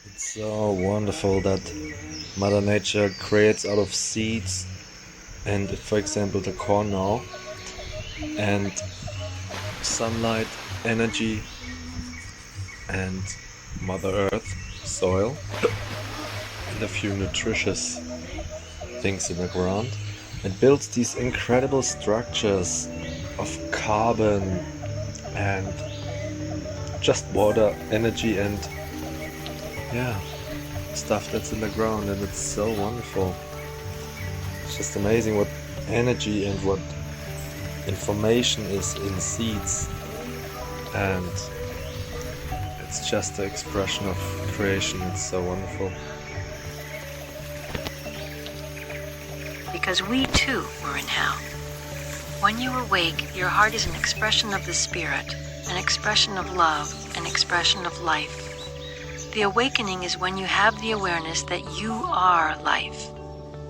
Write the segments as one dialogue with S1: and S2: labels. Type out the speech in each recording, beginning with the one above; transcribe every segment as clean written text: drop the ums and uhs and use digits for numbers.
S1: It's so wonderful that Mother Nature creates out of seeds and, for example, the corn now, and sunlight, energy, and Mother Earth, soil, and a few nutritious things in the ground, and builds these incredible structures of carbon and just water, energy, and yeah, stuff that's in the ground, and it's so wonderful. It's just amazing what energy and what information is in seeds, and it's just the expression of creation. It's so wonderful.
S2: Because we too were in hell. When you awake, your heart is an expression of the Spirit, an expression of love, an expression of life. The awakening is when you have the awareness that you are life.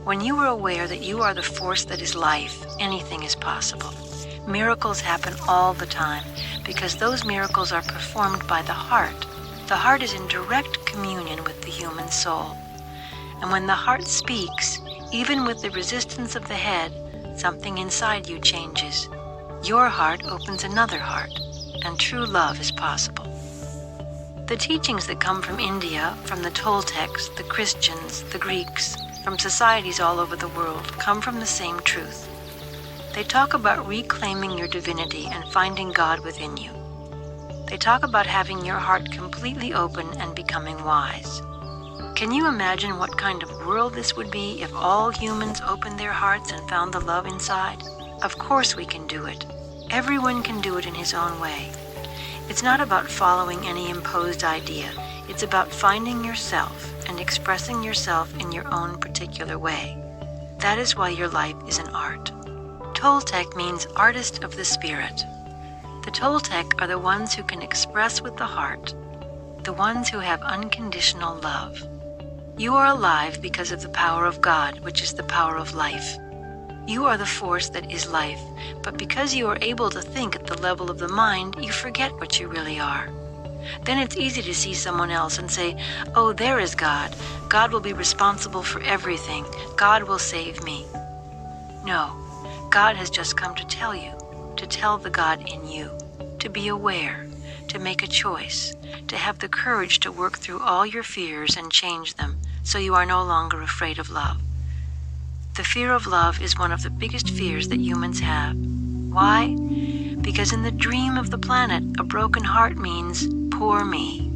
S2: When you are aware that you are the force that is life, anything is possible. Miracles happen all the time because those miracles are performed by the heart. The heart is in direct communion with the human soul. And when the heart speaks, even with the resistance of the head, something inside you changes. Your heart opens another heart, and true love is possible. The teachings that come from India, from the Toltecs, the Christians, the Greeks, from societies all over the world, come from the same truth. They talk about reclaiming your divinity and finding God within you. They talk about having your heart completely open and becoming wise. Can you imagine what kind of world this would be if all humans opened their hearts and found the love inside? Of course we can do it. Everyone can do it in his own way. It's not about following any imposed idea. It's about finding yourself and expressing yourself in your own particular way. That is why your life is an art. Toltec means artist of the spirit. The Toltec are the ones who can express with the heart, the ones who have unconditional love. You are alive because of the power of God, which is the power of life. You are the force that is life, but because you are able to think at the level of the mind, you forget what you really are. Then it's easy to see someone else and say, "Oh, there is God. God will be responsible for everything. God will save me." No, God has just come to tell you, to tell the God in you, to be aware, to make a choice, to have the courage to work through all your fears and change them, so you are no longer afraid of love. The fear of love is one of the biggest fears that humans have. Why? Because in the dream of the planet, a broken heart means, poor me.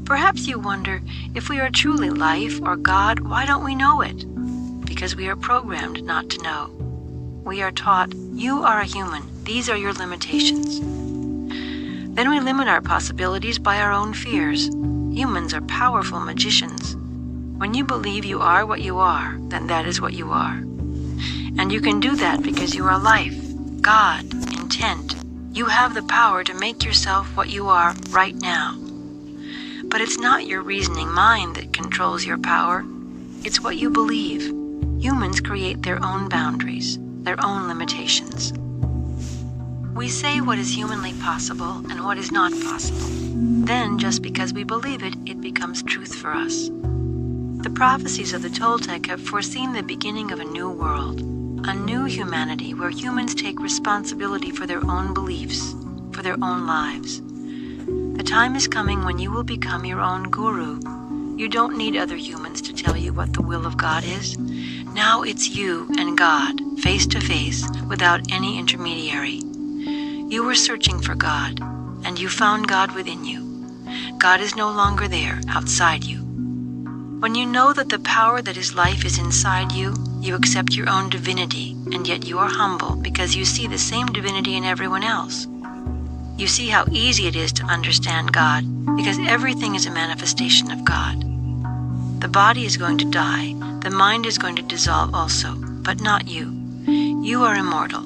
S2: Perhaps you wonder, if we are truly life or God, why don't we know it? Because we are programmed not to know. We are taught, you are a human, these are your limitations. Then we limit our possibilities by our own fears. Humans are powerful magicians. When you believe you are what you are, then that is what you are. And you can do that because you are life, God, intent. You have the power to make yourself what you are right now. But it's not your reasoning mind that controls your power. It's what you believe. Humans create their own boundaries, their own limitations. We say what is humanly possible and what is not possible. Then, just because we believe it, it becomes truth for us. The prophecies of the Toltec have foreseen the beginning of a new world, a new humanity where humans take responsibility for their own beliefs, for their own lives. The time is coming when you will become your own guru. You don't need other humans to tell you what the will of God is. Now it's you and God, face to face, without any intermediary. You were searching for God, and you found God within you. God is no longer there, outside you. When you know that the power that is life is inside you, you accept your own divinity, and yet you are humble because you see the same divinity in everyone else. You see how easy it is to understand God, because everything is a manifestation of God. The body is going to die, the mind is going to dissolve also, but not you. You are immortal.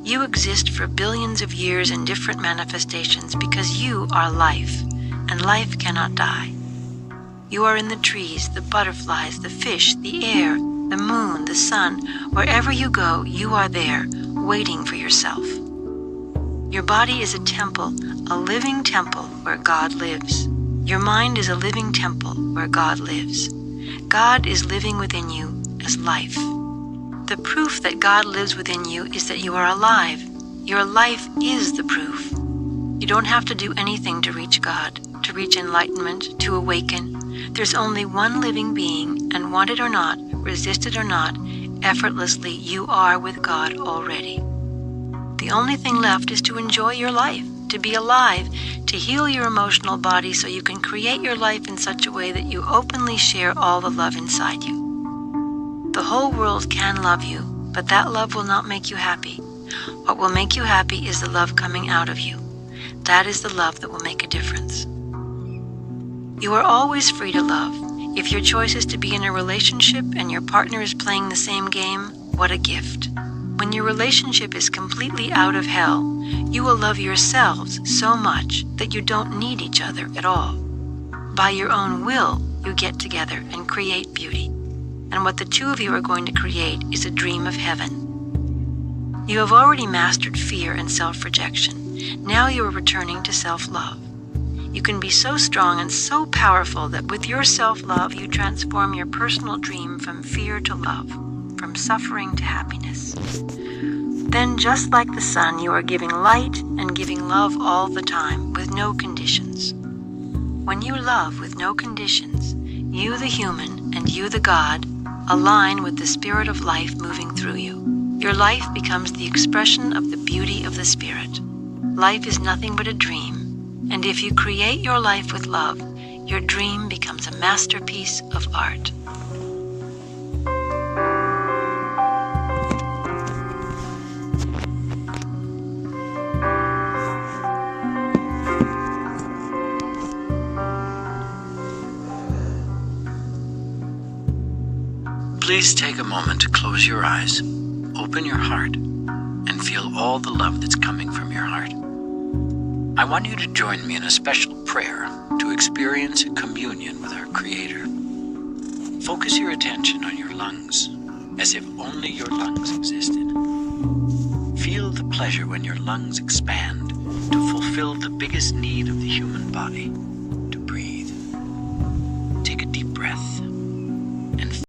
S2: You exist for billions of years in different manifestations because you are life, and life cannot die. You are in the trees, the butterflies, the fish, the air, the moon, the sun. Wherever you go, you are there, waiting for yourself. Your body is a temple, a living temple where God lives. Your mind is a living temple where God lives. God is living within you as life. The proof that God lives within you is that you are alive. Your life is the proof. You don't have to do anything to reach God, to reach enlightenment, to awaken. There's only one living being, and want it or not, resist it or not, effortlessly you are with God already. The only thing left is to enjoy your life, to be alive, to heal your emotional body so you can create your life in such a way that you openly share all the love inside you. The whole world can love you, but that love will not make you happy. What will make you happy is the love coming out of you. That is the love that will make a difference. You are always free to love. If your choice is to be in a relationship and your partner is playing the same game, what a gift. When your relationship is completely out of hell, you will love yourselves so much that you don't need each other at all. By your own will, you get together and create beauty. And what the two of you are going to create is a dream of heaven. You have already mastered fear and self-rejection. Now you are returning to self-love. You can be so strong and so powerful that with your self-love you transform your personal dream from fear to love, from suffering to happiness. Then, just like the sun, you are giving light and giving love all the time, with no conditions. When you love with no conditions, you the human and you the God align with the spirit of life moving through you. Your life becomes the expression of the beauty of the spirit. Life is nothing but a dream, and if you create your life with love, your dream becomes a masterpiece of art.
S3: Please take a moment to close your eyes, open your heart, and feel all the love that's coming from your heart. I want you to join me in a special prayer to experience a communion with our Creator. Focus your attention on your lungs, as if only your lungs existed. Feel the pleasure when your lungs expand to fulfill the biggest need of the human body.